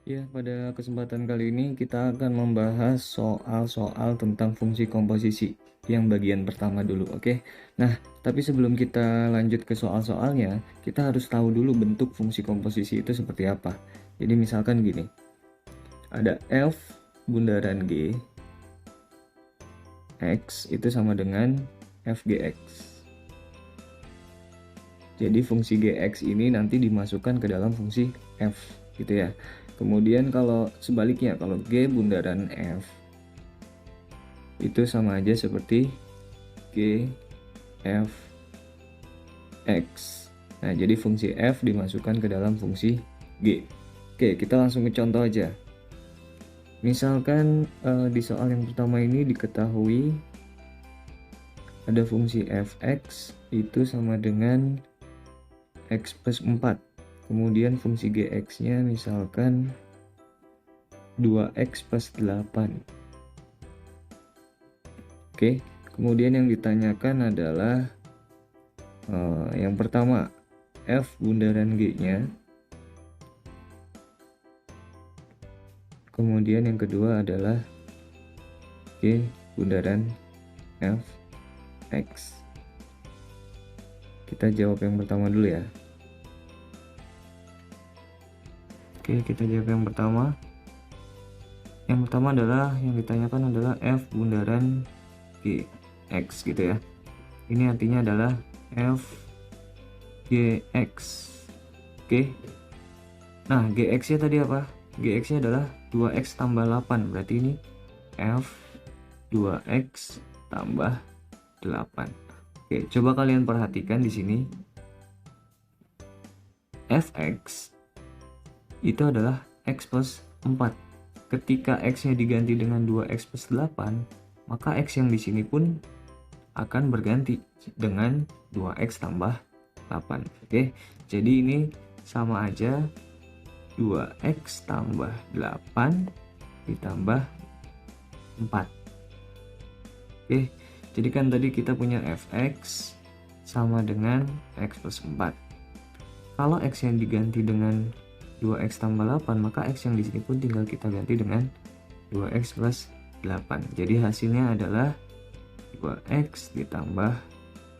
Ya, pada kesempatan kali ini kita akan membahas soal-soal tentang fungsi komposisi yang bagian pertama dulu, oke? Nah, tapi sebelum kita lanjut ke soal-soalnya, kita harus tahu dulu bentuk fungsi komposisi itu seperti apa. Jadi misalkan gini, ada F bundaran G, X itu sama dengan FGX. Jadi fungsi Gx ini nanti dimasukkan ke dalam fungsi F, gitu ya. Kemudian kalau sebaliknya, kalau G bundaran F itu sama aja seperti G F X. Nah, jadi fungsi F dimasukkan ke dalam fungsi G. Oke, kita langsung ke contoh aja. Misalkan di soal yang pertama ini diketahui ada fungsi fx itu sama dengan x plus 4. Kemudian fungsi gx-nya misalkan 2x plus 8. Oke, kemudian yang ditanyakan adalah yang pertama, f bundaran g-nya. Kemudian yang kedua adalah g bundaran f x. Kita jawab yang pertama dulu ya. Oke, kita jawab yang pertama. Yang pertama adalah yang ditanyakan adalah f bundaran g x gitu ya. Ini artinya adalah f gx. Oke. Nah, gx-nya tadi apa? Gx-nya adalah 2x tambah 8. Berarti ini f 2x tambah 8. Oke, coba kalian perhatikan di sini. Fx itu adalah x plus 4. Ketika x-nya diganti dengan 2x plus 8, maka x yang di sini pun akan berganti dengan 2x tambah 8. Oke, jadi ini sama aja 2x tambah 8 ditambah 4. Oke, jadi kan tadi kita punya fx sama dengan x plus 4. Kalau x yang diganti dengan 2x tambah 8, maka x yang di sini pun tinggal kita ganti dengan 2x plus 8. Jadi hasilnya adalah 2x ditambah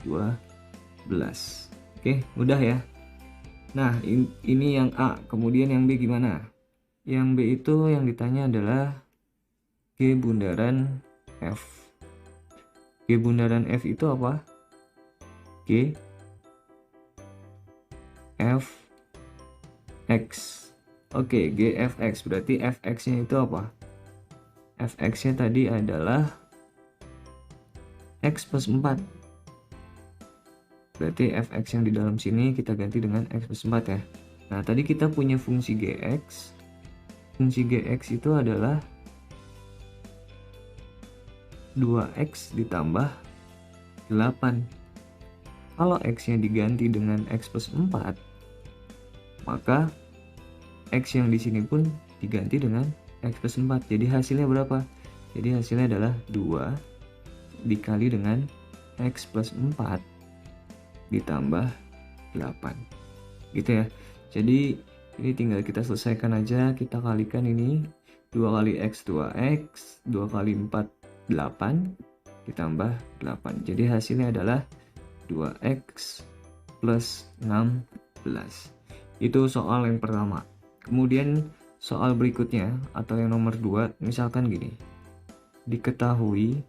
12. Oke, mudah ya. Nah, ini yang A. Kemudian yang B gimana? Yang B itu yang ditanya adalah G bundaran F. G bundaran F itu apa? G F X. Oke, GFX berarti FX-nya itu apa? FX-nya tadi adalah X plus 4. Berarti fx yang di dalam sini kita ganti dengan x plus 4 ya. Nah, tadi kita punya fungsi gx. Fungsi gx itu adalah 2x ditambah 8. Kalau x-nya diganti dengan x plus 4, maka x yang di sini pun diganti dengan x plus 4. Jadi hasilnya berapa? Jadi hasilnya adalah 2 dikali dengan x plus 4 ditambah 8. Gitu ya. Jadi ini tinggal kita selesaikan aja. Kita kalikan ini 2 kali x 2x, 2 kali 4 8 ditambah 8. Jadi hasilnya adalah 2x plus 16. Itu soal yang pertama. Kemudian soal berikutnya atau yang nomor 2, misalkan gini. Diketahui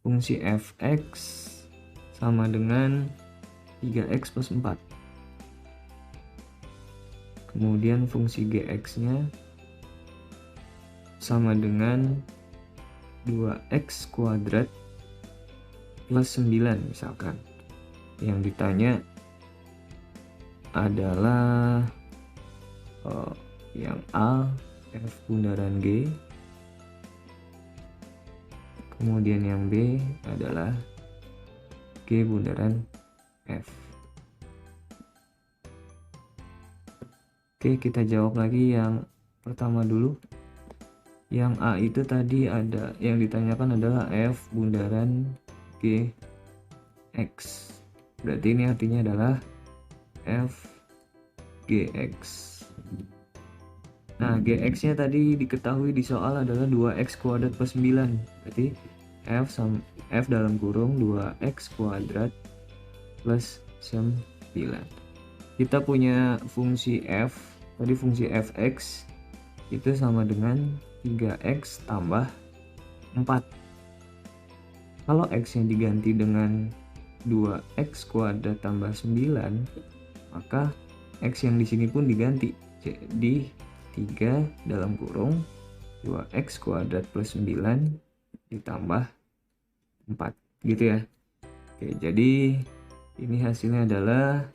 fungsi fx sama dengan 3x plus 4. Kemudian fungsi gx-nya sama dengan 2x kuadrat plus 9 misalkan. Yang ditanya adalah yang A, f bundaran G. Kemudian yang B adalah G bundaran F. Oke, kita jawab lagi yang pertama dulu. Yang A itu tadi ada yang ditanyakan adalah F bundaran G X. Berarti ini artinya adalah F GX. Nah, Gx-nya tadi diketahui di soal adalah 2x kuadrat plus 9. Berarti F dalam kurung 2x kuadrat plus 9. Kita punya fungsi F, tadi fungsi fx itu sama dengan 3x tambah 4. Kalau x-nya diganti dengan 2x kuadrat tambah 9, maka x yang di sini pun diganti. Jadi 3 dalam kurung 2x kuadrat plus 9 ditambah 4 gitu ya. Oke, jadi ini hasilnya adalah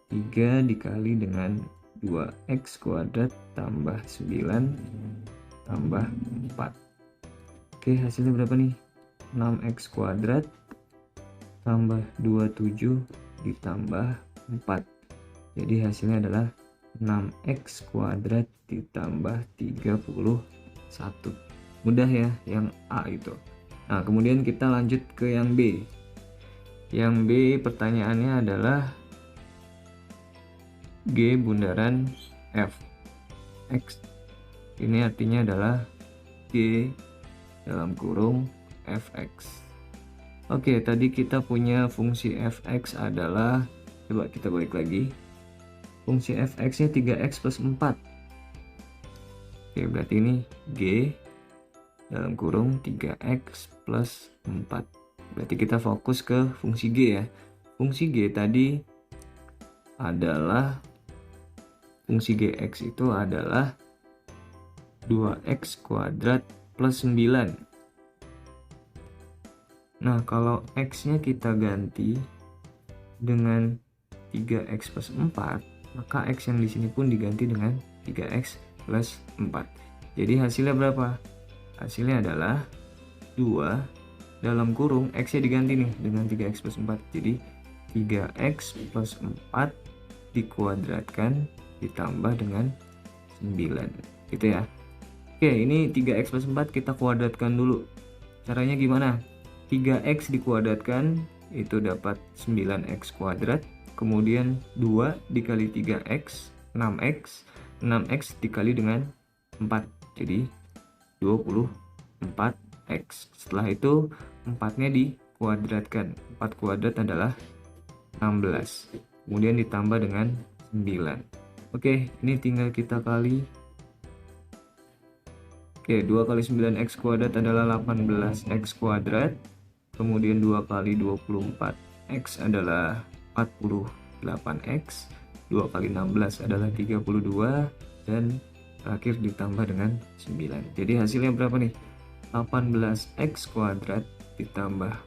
3 dikali dengan 2x kuadrat tambah 9 tambah 4. Oke, hasilnya berapa nih? 6x kuadrat tambah 27 ditambah 4. Jadi hasilnya adalah 6x kuadrat ditambah 31. Mudah ya yang A itu. Nah, kemudian kita lanjut ke yang B. Yang B pertanyaannya adalah G bundaran F X. Ini artinya adalah G dalam kurung Fx. Oke, tadi kita punya fungsi Fx adalah, coba kita balik lagi. Fungsi Fx nya 3x plus 4. Oke, berarti ini G dalam kurung 3x plus 4. Berarti kita fokus ke fungsi G ya. Fungsi G tadi adalah, fungsi Gx itu adalah 2x kuadrat plus 9. Nah, kalau x-nya kita ganti dengan 3x plus 4, maka x yang di sini pun diganti dengan 3x plus 4. Jadi hasilnya berapa? Hasilnya adalah 2 dalam kurung x-nya diganti nih dengan 3x plus 4. Jadi 3x plus 4 dikuadratkan ditambah dengan 9. Gitu ya. Oke, ini 3x plus 4 kita kuadratkan dulu. Caranya gimana? 3x dikuadratkan itu dapat 9x kuadrat, kemudian 2 dikali 3x 6x, 6x dikali dengan 4 jadi 24x. Setelah itu 4 nya dikuadratkan, 4 kuadrat adalah 16, kemudian ditambah dengan 9. Oke, ini tinggal kita kali. Oke, 2 kali 9x kuadrat adalah 18x kuadrat. Kemudian 2 kali 24x adalah 48x, 2 kali 16 adalah 32, dan terakhir ditambah dengan 9. Jadi hasilnya berapa nih? 18x kuadrat ditambah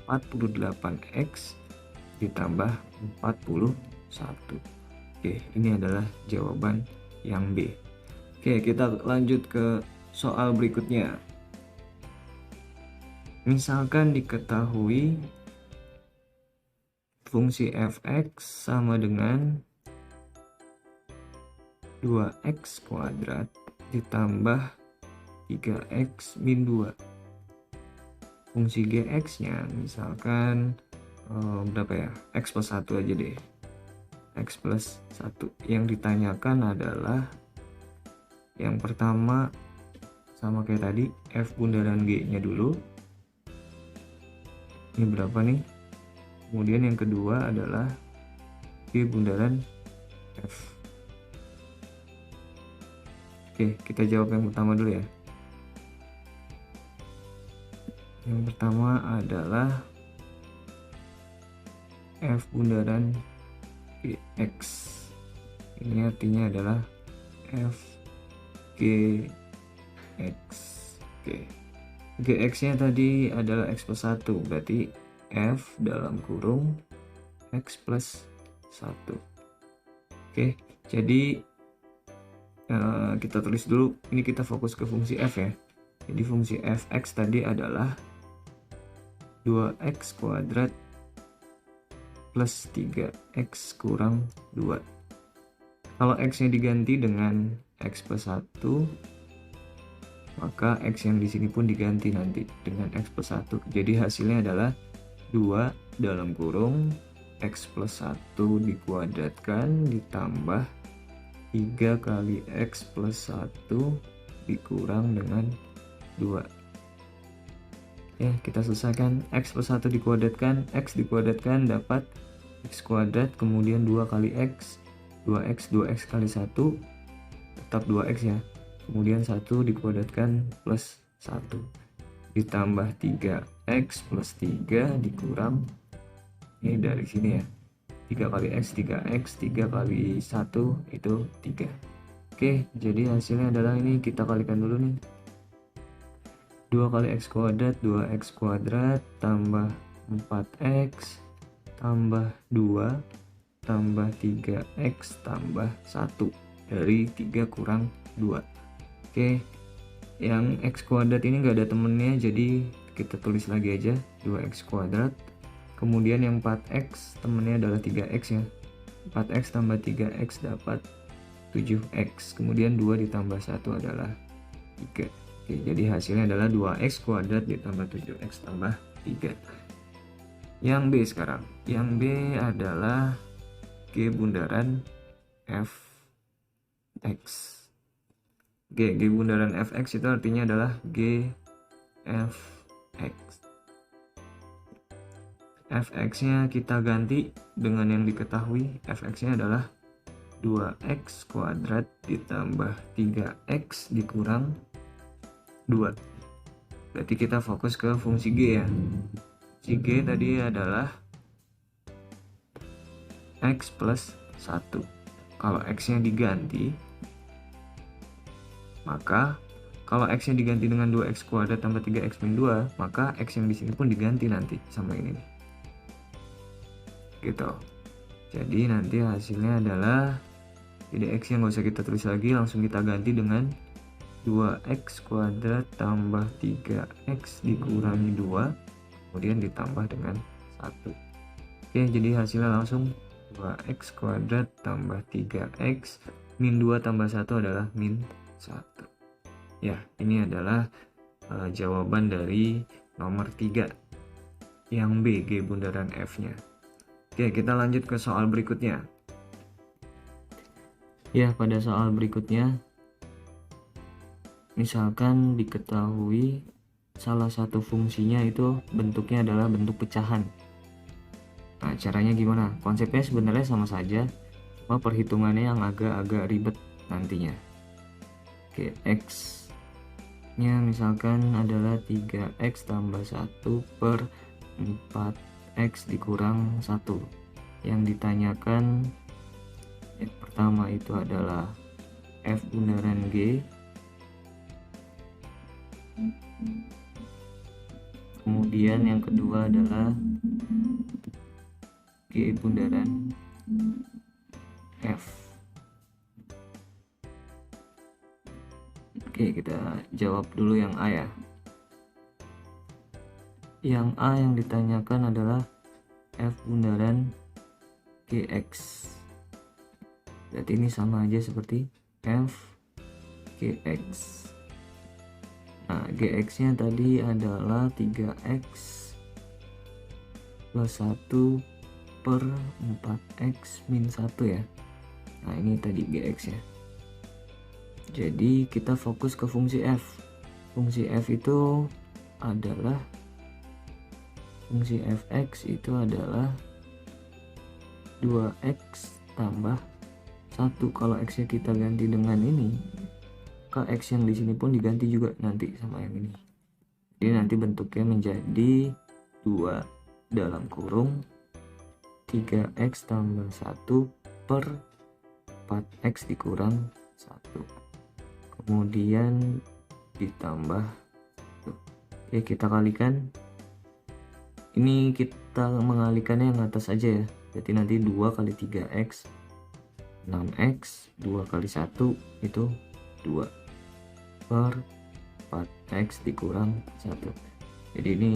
48x ditambah 41. Oke, ini adalah jawaban yang B. Oke, kita lanjut ke soal berikutnya. Misalkan diketahui fungsi fx sama dengan 2x kuadrat ditambah 3x min 2. Fungsi gx nya misalkan berapa ya? X plus 1 aja deh. X plus 1. Yang ditanyakan adalah yang pertama sama kayak tadi, f bundaran g nya dulu. Ini berapa nih? Kemudian yang kedua adalah G bundaran F. Oke, kita jawab yang pertama dulu ya. Yang pertama adalah F bundaran Gx. Ini artinya adalah F Gx. Oke. Gx-nya tadi adalah x plus 1, berarti f dalam kurung x plus 1. Oke, jadi kita tulis dulu, ini kita fokus ke fungsi f ya. Jadi fungsi fx tadi adalah 2x kuadrat plus 3x kurang 2. Kalau x-nya diganti dengan x plus 1, maka x yang di sini pun diganti nanti dengan x plus 1. Jadi hasilnya adalah 2 dalam kurung x plus 1 dikuadratkan ditambah 3 kali X plus 1 dikurang dengan 2. Ya, kita selesaikan. X plus 1 dikuadratkan, X dikuadratkan dapat X kuadrat, kemudian 2 kali X, 2X kali 1, tetap 2X ya. Kemudian 1 dikuadratkan plus 1. Ditambah 3X plus 3 dikurang, ini dari sini ya. 3 kali X, 3X, 3 kali 1 itu 3. Oke, jadi hasilnya adalah ini, kita kalikan dulu nih. 2 kali X kuadrat, 2X kuadrat, tambah 4X, tambah 2, tambah 3X, tambah 1. Dari 3 kurang 2. Oke, yang X kuadrat ini nggak ada temennya, jadi kita tulis lagi aja 2X kuadrat. Kemudian yang 4X temennya adalah 3X ya. 4X tambah 3X dapat 7X. Kemudian 2 ditambah 1 adalah 3. Oke, jadi hasilnya adalah 2X kuadrat ditambah 7X tambah 3. Yang B sekarang. Yang B adalah G bundaran Fx. G bundaran Fx itu artinya adalah G Fx. Fx-nya kita ganti dengan yang diketahui. Fx-nya adalah 2x kuadrat ditambah 3x dikurang 2. Berarti kita fokus ke fungsi G ya. Fungsi G tadi adalah x plus 1. Kalau x-nya diganti, maka kalau x-nya diganti dengan 2x kuadrat tambah 3x min 2, maka x yang di sini pun diganti nanti sama ini nih. Gitu. Jadi nanti hasilnya adalah, jadi x yang nggak usah kita tulis lagi, langsung kita ganti dengan 2x kuadrat tambah 3x dikurangi 2, kemudian ditambah dengan 1. Oke, jadi hasilnya langsung 2x kuadrat tambah 3x min 2 tambah 1 adalah min 1. Ya, ini adalah jawaban dari nomor 3 yang B, G bundaran F-nya. Oke, kita lanjut ke soal berikutnya. Ya, pada soal berikutnya, misalkan diketahui salah satu fungsinya itu bentuknya adalah bentuk pecahan. Nah, caranya gimana? Konsepnya sebenarnya sama saja, cuma perhitungannya yang agak-agak ribet nantinya. Oke, X-nya misalkan adalah 3X tambah 1 per 4X dikurang 1. Yang ditanyakan yang pertama itu adalah F bundaran G, kemudian yang kedua adalah G bundaran F. Oke, kita jawab dulu yang A ya. Yang A yang ditanyakan adalah F bundaran GX. Berarti ini sama aja seperti F GX. Nah, GX nya tadi adalah 3X plus 1 per 4X min 1 ya. Nah, ini tadi GX ya. Jadi kita fokus ke fungsi F. Fungsi F itu adalah, fungsi Fx itu adalah 2x tambah 1. Kalau x nya kita ganti dengan ini, maka x yang di sini pun diganti juga nanti sama yang ini. Jadi nanti bentuknya menjadi 2 dalam kurung 3x tambah 1 per 4x dikurang 1. Kemudian ditambah 1. Oke, kita kalikan. Ini kita mengalikannya yang atas aja ya. Jadi nanti 2 kali 3x 6x, 2 kali 1 itu 2 per 4x dikurang 1. Jadi ini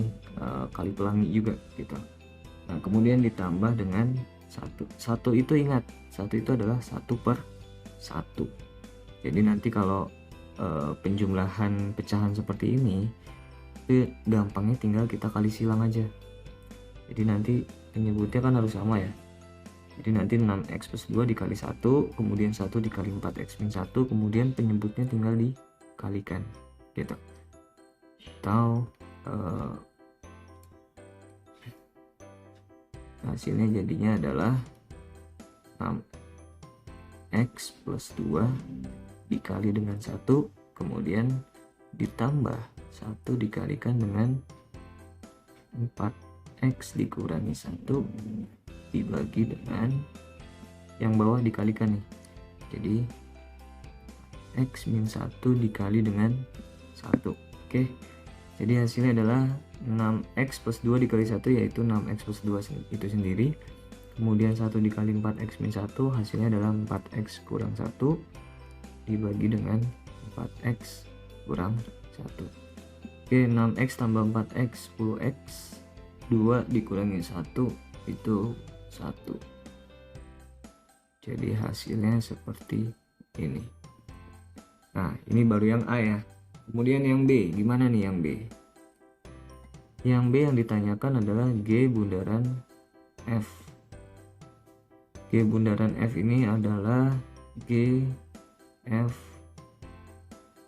kali pelangi juga gitu. Nah, kemudian ditambah dengan 1. 1 itu ingat, 1 itu adalah 1 per 1. Jadi nanti kalau penjumlahan pecahan seperti ini, itu gampangnya tinggal kita kali silang aja. Jadi nanti penyebutnya kan harus sama ya. Jadi nanti 6x plus 2 dikali 1, kemudian 1 dikali 4x min 1, kemudian penyebutnya tinggal dikalikan gitu. Atau hasilnya jadinya adalah 6x plus 2 dikali dengan 1, kemudian ditambah 1 dikalikan dengan 4x dikurangi 1 dibagi dengan yang bawah dikalikan nih. Jadi x min 1 dikali dengan 1. Oke. Jadi hasilnya adalah 6x plus 2 dikali 1, yaitu 6x plus 2 itu sendiri. Kemudian 1 dikali 4x min 1 hasilnya adalah 4x kurang 1 dibagi dengan 4x kurang 1. Oke, 6x tambah 4x 10x, 2 dikurangi 1 itu 1. Jadi hasilnya seperti ini. Nah, ini baru yang A ya. Kemudian yang B, gimana nih yang B? Yang B yang ditanyakan adalah G bundaran F. G bundaran F ini adalah G F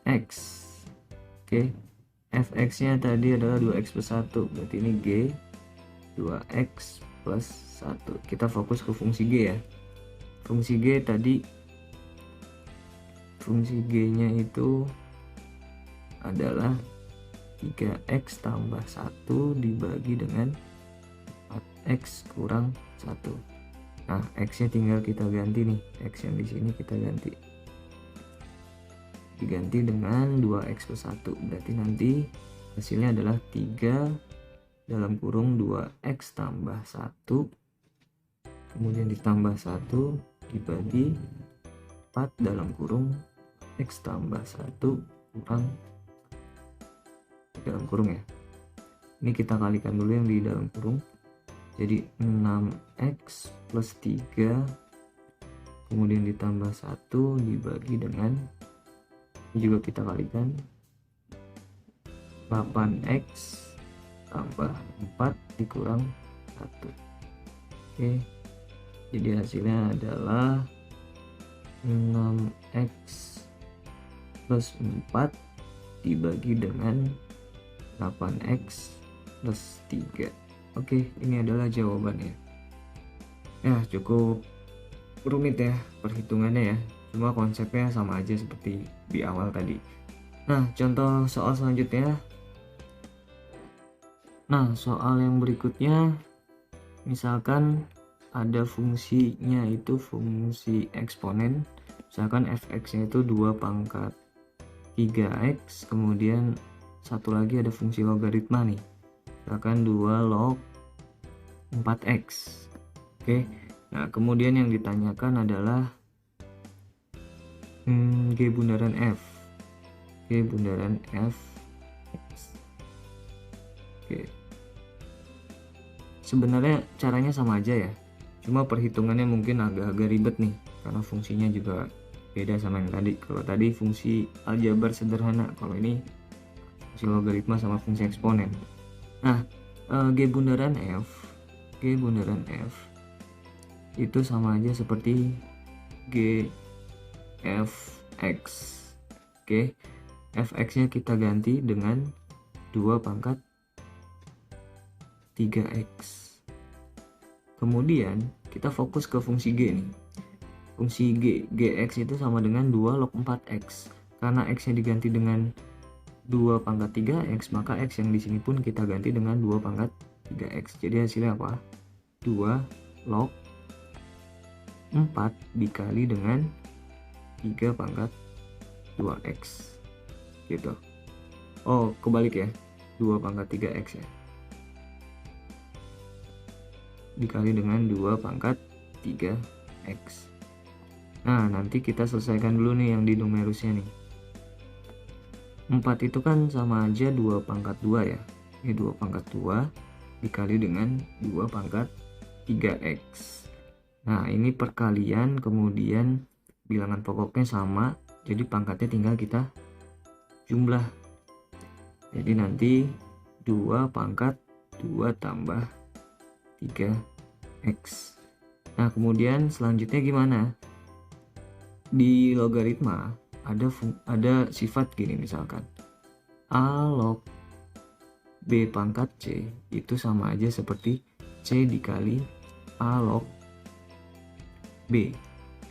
X. Oke. Fx nya tadi adalah 2x plus 1, berarti ini G 2x plus 1. Kita fokus ke fungsi G ya. Fungsi G tadi, fungsi G nya itu adalah 3x tambah 1 dibagi dengan 4x kurang 1. Nah, x nya tinggal kita ganti nih, x yang di sini kita ganti, diganti dengan 2x plus 1, berarti nanti hasilnya adalah 3 dalam kurung 2x tambah 1 kemudian ditambah 1 dibagi 4 dalam kurung x tambah 1 kurang dalam kurung ya. Ini kita kalikan dulu yang di dalam kurung. Jadi 6x plus 3 kemudian ditambah 1 dibagi dengan, ini juga kita kalikan, 8x tambah 4 dikurang 1. Oke, jadi hasilnya adalah 6x plus 4 dibagi dengan 8x plus 3. Oke, ini adalah jawabannya. Ya, cukup rumit ya perhitungannya ya. Cuma konsepnya sama aja seperti di awal tadi. Nah, contoh soal selanjutnya. Nah, soal yang berikutnya, misalkan ada fungsinya itu fungsi eksponen. Misalkan fx-nya itu 2 pangkat 3x, kemudian satu lagi ada fungsi logaritma nih. Misalkan 2 log 4x. Oke. Nah, kemudian yang ditanyakan adalah G bundaran F. G bundaran F. Oke. Sebenarnya caranya sama aja ya. Cuma perhitungannya mungkin agak-agak ribet nih, karena fungsinya juga beda sama yang tadi. Kalau tadi fungsi aljabar sederhana, kalau ini fungsi logaritma sama fungsi eksponen. Nah, G bundaran F itu sama aja seperti G Fx. Oke, Fx nya kita ganti dengan 2 pangkat 3x. Kemudian kita fokus ke fungsi G nih. Fungsi Gx itu sama dengan 2 log 4x. Karena x nya diganti dengan 2 pangkat 3x, maka x yang di sini pun kita ganti dengan 2 pangkat 3x. Jadi hasilnya apa? 2 log 4 dikali dengan 3 pangkat 2x. Gitu. Oh, kebalik ya. 2 pangkat 3x ya. Dikali dengan 2 pangkat 3x. Nah, nanti kita selesaikan dulu nih yang di numerusnya nih. 4 itu kan sama aja 2 pangkat 2 ya. Ini 2 pangkat 2 dikali dengan 2 pangkat 3x. Nah, ini perkalian, kemudian bilangan pokoknya sama, jadi pangkatnya tinggal kita jumlah. Jadi nanti 2 pangkat 2 tambah 3x. Nah, kemudian selanjutnya gimana? Di logaritma ada sifat gini misalkan. A log B pangkat C itu sama aja seperti C dikali A log B.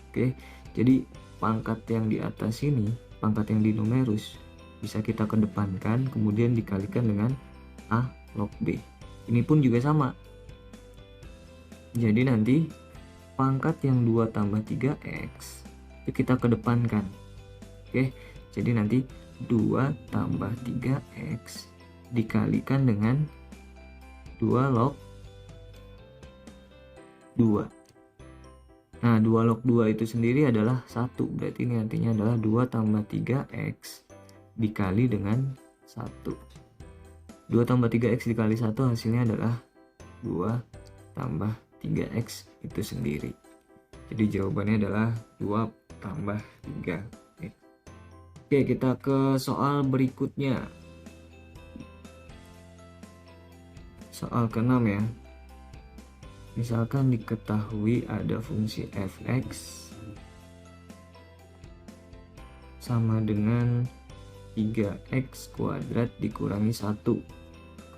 Oke, jadi pangkat yang di atas ini, pangkat yang di numerus, bisa kita kedepankan kemudian dikalikan dengan A log B. Ini pun juga sama. Jadi nanti pangkat yang 2 tambah 3x itu kita kedepankan. Oke, jadi nanti 2 tambah 3x dikalikan dengan 2 log 2. Nah, 2 log 2 itu sendiri adalah 1. Berarti ini artinya adalah 2 tambah 3x dikali dengan 1. 2 tambah 3x dikali 1 hasilnya adalah 2 tambah 3x itu sendiri. Jadi jawabannya adalah 2 tambah 3x. Oke, kita ke soal berikutnya. Soal ke-6 ya. Misalkan diketahui ada fungsi fx sama dengan 3x kuadrat dikurangi 1.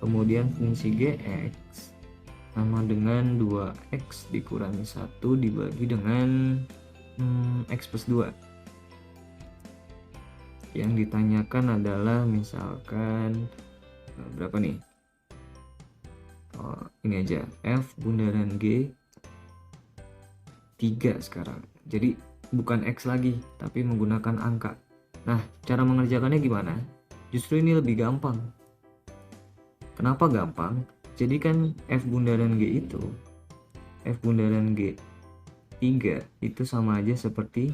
Kemudian fungsi gx sama dengan 2x dikurangi 1 dibagi dengan x plus 2. Yang ditanyakan adalah misalkan berapa nih? Ini aja, f bundaran g 3 sekarang. Jadi bukan x lagi, tapi menggunakan angka. Nah, cara mengerjakannya gimana? Justru ini lebih gampang. Kenapa gampang? Jadi kan f bundaran g itu, f bundaran g 3 itu sama aja seperti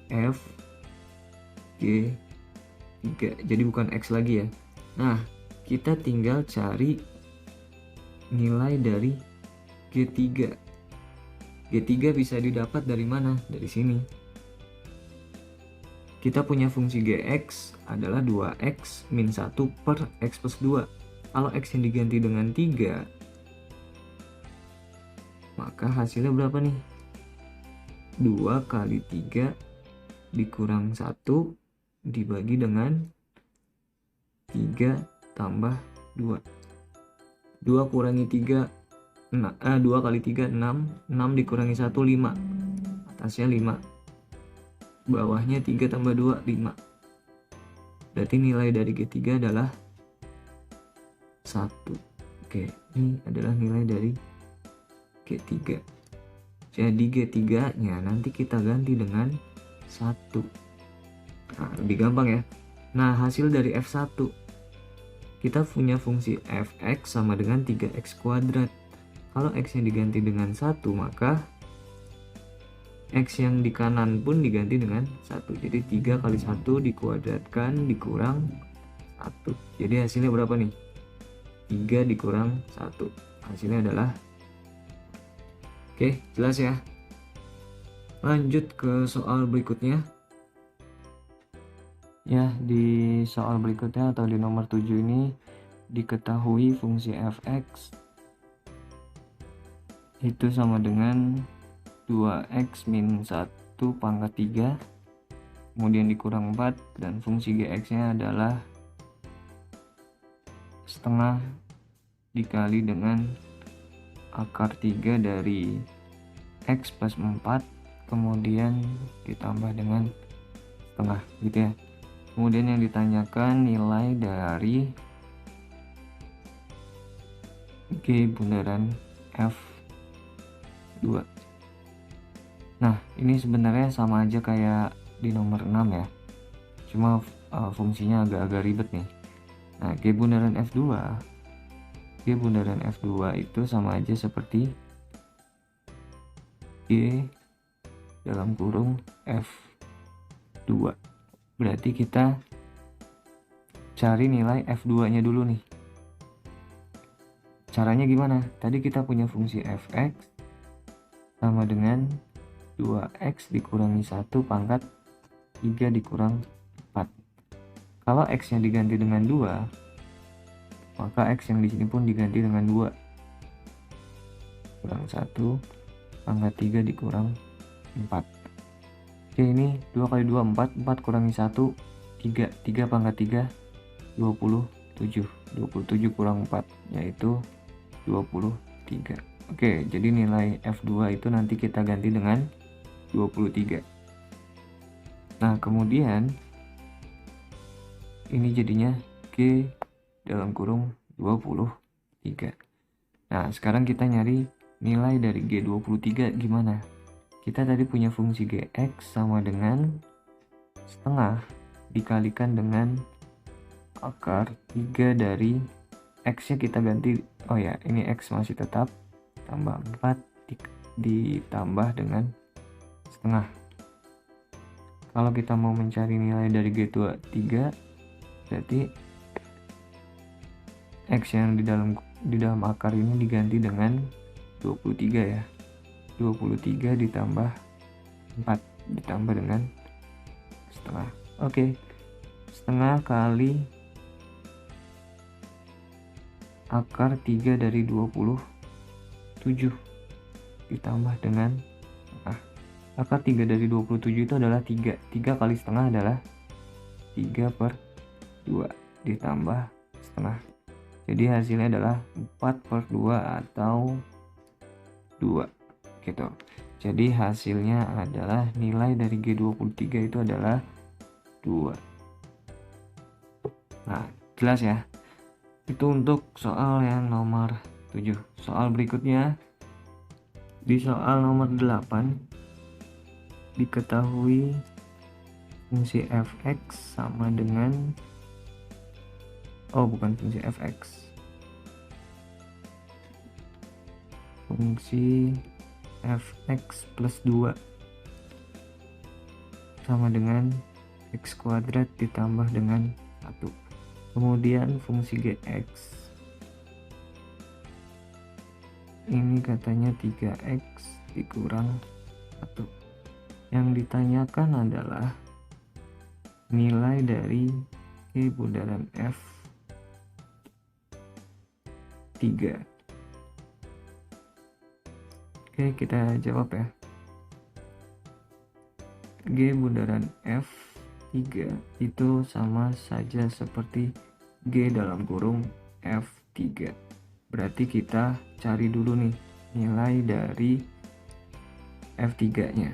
f g 3. Jadi bukan x lagi ya. Nah, kita tinggal cari nilai dari G3. G3 bisa didapat dari mana? Dari sini. Kita punya fungsi Gx adalah 2x min 1 per x plus 2. Kalau x yang diganti dengan 3, maka hasilnya berapa nih? 2 kali 3 dikurang 1 dibagi dengan 3 tambah 2. 2 kurangi 3, 2 kali 3, 6. 6 dikurangi 1, 5. Atasnya 5. Bawahnya 3 tambah 2, 5. Berarti nilai dari G3 adalah 1. Oke, ini adalah nilai dari G3. Jadi G3-nya nanti kita ganti dengan 1. Nah, lebih gampang ya. Nah, hasil dari F1. Kita punya fungsi fx sama dengan 3x kuadrat. Kalau x yang diganti dengan 1, maka x yang di kanan pun diganti dengan 1. Jadi 3 kali 1 dikuadratkan dikurang 1. Jadi hasilnya berapa nih? 3 dikurang 1. Hasilnya adalah, oke, jelas ya. Lanjut ke soal berikutnya. Ya, di soal berikutnya atau di nomor 7 ini diketahui fungsi fx itu sama dengan 2x min 1 pangkat 3 kemudian dikurang 4 dan fungsi gx nya adalah setengah dikali dengan akar 3 dari x plus 4 kemudian ditambah dengan setengah gitu ya. Kemudian yang ditanyakan nilai dari G bundaran F2. Nah, ini sebenarnya sama aja kayak di nomor 6 ya. Cuma fungsinya agak-agak ribet nih. Nah, G bundaran F2 itu sama aja seperti G dalam kurung F2. Berarti kita cari nilai F2-nya dulu nih. Caranya gimana? Tadi kita punya fungsi fx sama dengan 2x dikurangi 1 pangkat 3 dikurang 4. Kalau x yang diganti dengan 2, maka x yang di sini pun diganti dengan 2. Kurang 1 pangkat 3 dikurang 4. Oke, ini 2 kali 2 4, 4 kurangi 1 3, 3 pangkat 3 27, 27 kurang 4 yaitu 23. Oke, jadi nilai F2 itu nanti kita ganti dengan 23. Nah, kemudian ini jadinya G dalam kurung 23. Nah, sekarang kita nyari nilai dari G23 gimana? Kita tadi punya fungsi Gx sama dengan setengah dikalikan dengan akar 3 dari X nya kita ganti, oh ya, ini X masih tetap, tambah 4 ditambah dengan setengah. Kalau kita mau mencari nilai dari G23, berarti X yang di dalam akar ini diganti dengan 23 ya. 23 ditambah 4 ditambah dengan setengah. Oke. Setengah kali akar 3 dari 27 ditambah dengan akar 3 dari 27 itu adalah 3. 3 kali setengah adalah 3/2 ditambah setengah. Jadi hasilnya adalah 4/2 atau 2 gitu. Jadi hasilnya adalah nilai dari G23 itu adalah 2. Nah, jelas ya. Itu untuk soal yang nomor 7. Soal berikutnya, di soal nomor 8 diketahui fungsi fx sama dengan bukan fungsi fx, fungsi fx plus 2 sama dengan x kuadrat ditambah dengan 1. Kemudian fungsi gx ini katanya 3x dikurang 1. Yang ditanyakan adalah nilai dari G bundaran F3. Oke, kita jawab ya. G bundaran F3 itu sama saja seperti G dalam kurung F3. Berarti kita cari dulu nih nilai dari F3-nya.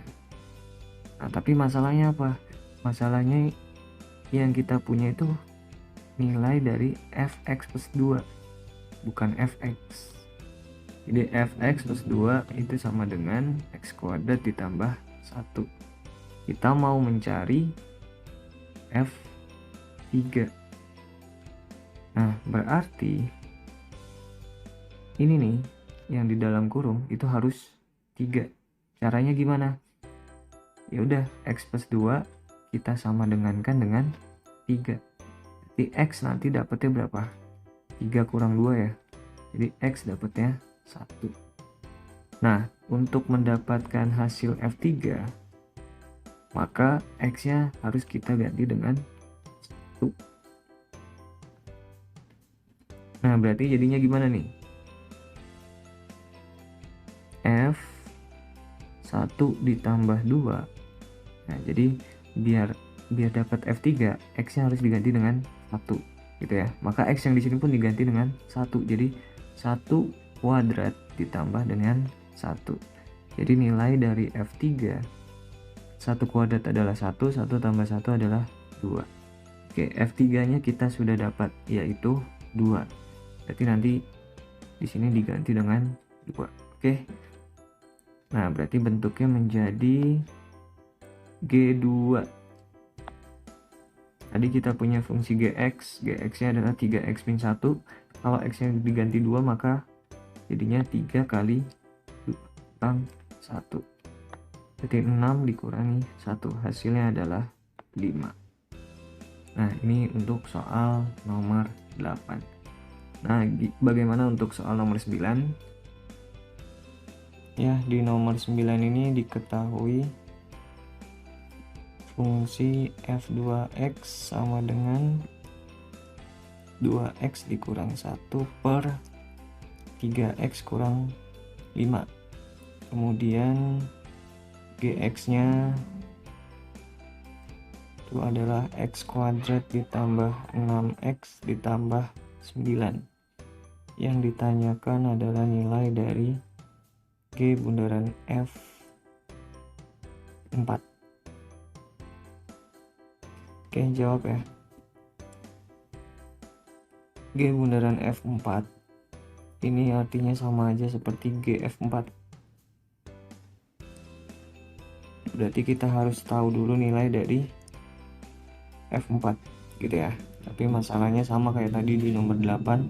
Nah, tapi masalahnya apa? Masalahnya yang kita punya itu nilai dari Fx plus 2, bukan Fx. Jadi Fx plus 2 itu sama dengan X kuadrat ditambah 1. Kita mau mencari F3. Nah, berarti ini nih yang di dalam kurung itu harus 3. Caranya gimana? Ya udah, X plus 2 kita sama dengankan dengan 3. Jadi X nanti dapetnya berapa? 3 kurang 2 ya. Jadi X dapetnya 1. Nah, untuk mendapatkan hasil F3, maka X nya harus kita ganti dengan 1. Nah, berarti jadinya gimana nih? F1 ditambah 2. Nah, jadi biar dapat F3, X nya harus diganti dengan 1 gitu ya. Maka X yang di sini pun diganti dengan 1. Jadi 1 kuadrat ditambah dengan 1. Jadi nilai dari F3, 1 kuadrat adalah 1, 1 tambah 1 adalah 2. Oke, F3 nya kita sudah dapat, yaitu 2. Berarti nanti di sini diganti dengan 2. Oke. Nah, berarti bentuknya menjadi G2. Tadi kita punya fungsi Gx nya adalah 3x min 1. Kalau x nya diganti 2, maka jadinya 3 kali kurang 1. Jadi 6 dikurangi 1, hasilnya adalah 5. Nah, ini untuk soal nomor 8. Nah, bagaimana untuk soal nomor 9? Ya, di nomor 9 ini diketahui fungsi f2x sama dengan 2x dikurang 1 per 3x kurang 5. Kemudian GX-nya itu adalah X kuadrat ditambah 6X ditambah 9. Yang ditanyakan adalah nilai dari G bundaran F4. Oke, jawab ya. G bundaran F4 ini artinya sama aja seperti GF4. Berarti kita harus tahu dulu nilai dari F4 gitu ya. Tapi masalahnya sama kayak tadi di nomor 8.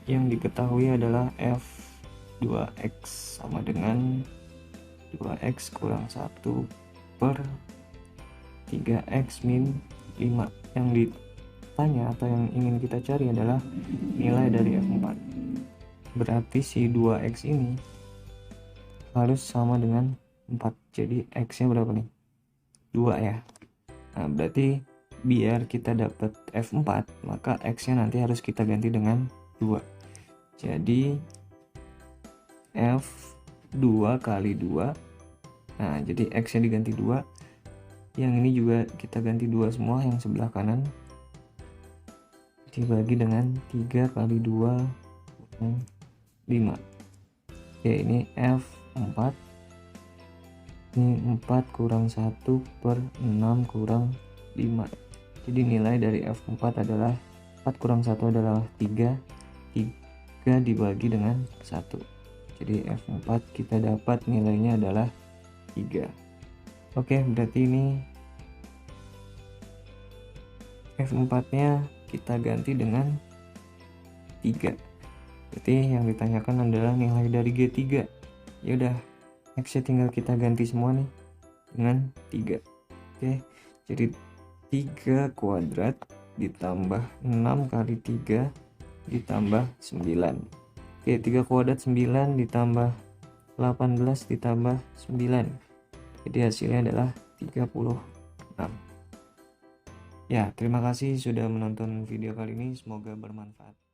Yang diketahui adalah F2X sama dengan 2X kurang 1 per 3X min 5. Yang ditanya atau yang ingin kita cari adalah nilai dari F4. Berarti si 2X ini harus sama dengan 4. Jadi X nya berapa nih? 2 ya. Nah berarti biar kita dapat F4 maka X nya nanti harus kita ganti dengan 2. Jadi F2 kali 2. Nah jadi X nya diganti 2. Yang ini juga kita ganti 2 semua, yang sebelah kanan dibagi dengan 3 kali 2 5. Oke, ini F4. Ini 4 kurang 1 per 6 kurang 5. Jadi nilai dari F4 adalah 4 kurang 1 adalah 3. 3 dibagi dengan 1. Jadi F4 kita dapat nilainya adalah 3. Oke, berarti ini F4 nya kita ganti dengan 3. Berarti yang ditanyakan adalah nilai dari G3. Ya udah, X nya tinggal kita ganti semua nih dengan 3. Oke, jadi 3 kuadrat ditambah 6 kali 3 ditambah 9. Oke, 3 kuadrat 9 ditambah 18 ditambah 9. Jadi hasilnya adalah 36. Ya, terima kasih sudah menonton video kali ini, semoga bermanfaat.